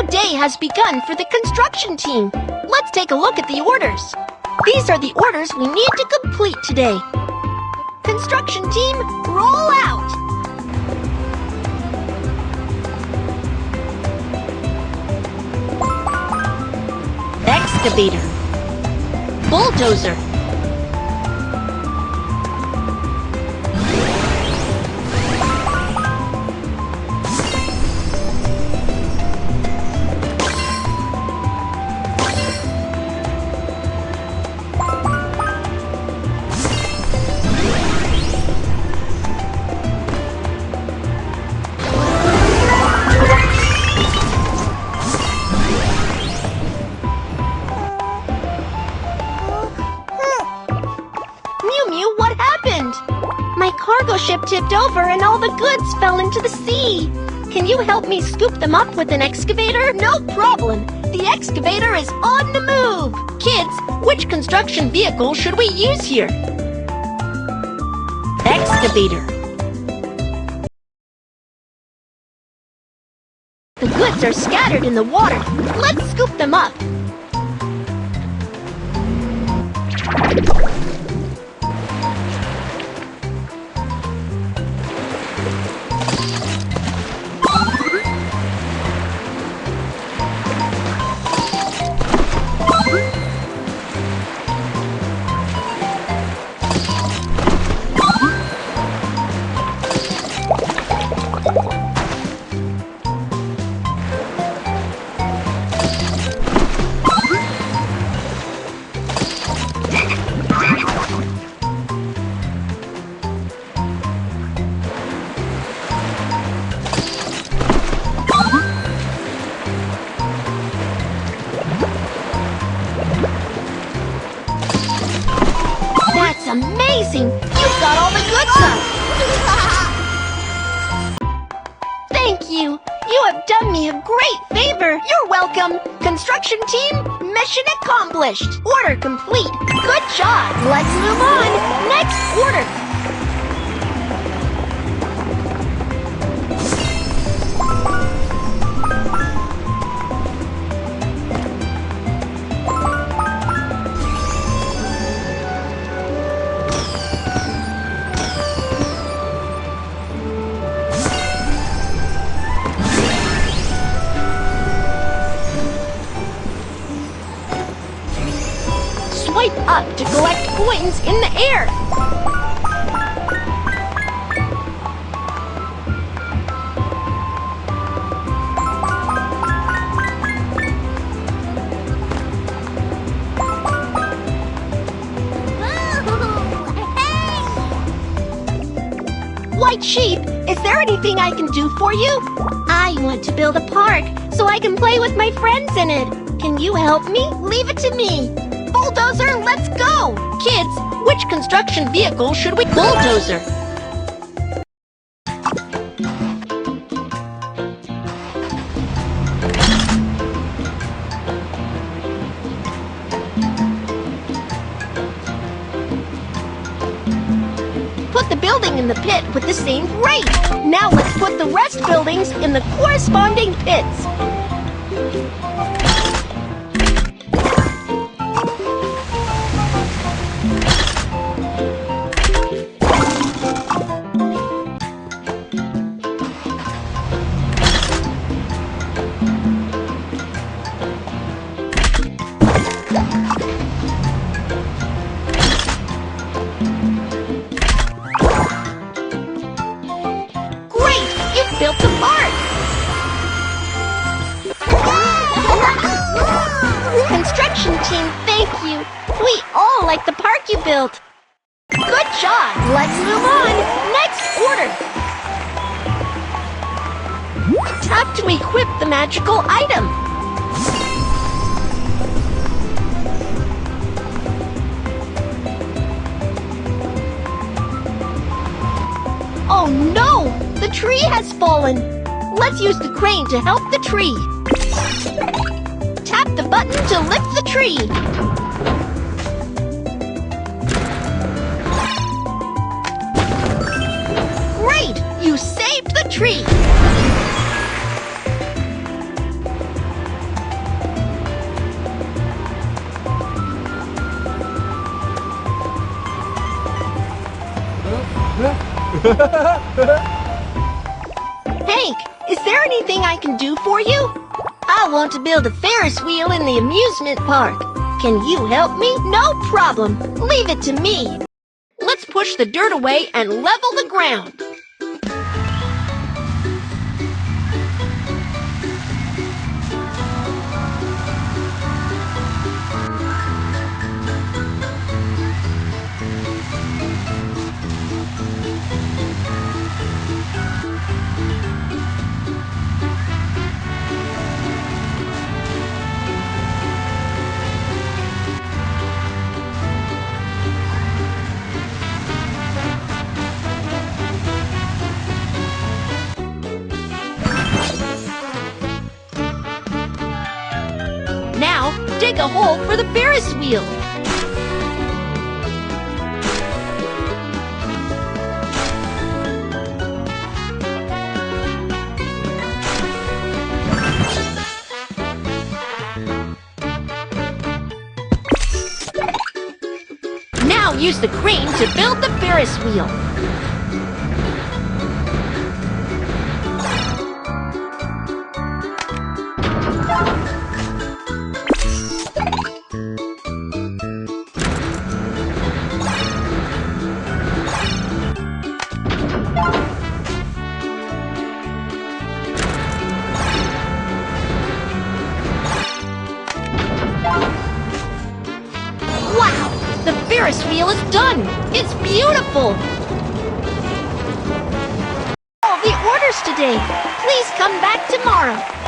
day has begun for the construction team. Let's take a look at the orders. These are the orders we need to complete today. Construction team, roll out! Excavator. Bulldozer. What happened? My cargo ship tipped over and all the goods fell into the sea. Can you help me scoop them up with an excavator? No problem. The excavator is on the move. Kids, which construction vehicle should we use here? Excavator. The goods are scattered in the water. Let's scoop them up. Amazing! You've got all the goods up! Thank you! You have done me a great favor! You're welcome! Construction team, mission accomplished! Order complete! Good job! Let's move on! Next order! Swipe up to collect coins in the air. White sheep, is there anything I can do for you? I want to build a park so I can play with my friends in it. Can you help me? Leave it to me. Bulldozer, let's go! Kids, which construction vehicle should we... Bulldozer. Put the building in the pit with the same grate. Now let's put the rest buildings in the corresponding pits. Built the park! Construction team, thank you! We all like the park you built! Good job! Let's move on! Next order! Tap to equip the magical item! Oh no! The tree has fallen! Let's use the crane to help the tree! Tap the button to lift the tree! Great! You saved the tree! Hank, is there anything I can do for you? I want to build a Ferris wheel in the amusement park. Can you help me? No problem. Leave it to me. Let's push the dirt away and level the ground. Now, dig a hole for the Ferris wheel. Now use the crane to build the Ferris wheel. Wow! The Ferris wheel is done! It's beautiful! All the orders today! Please come back tomorrow!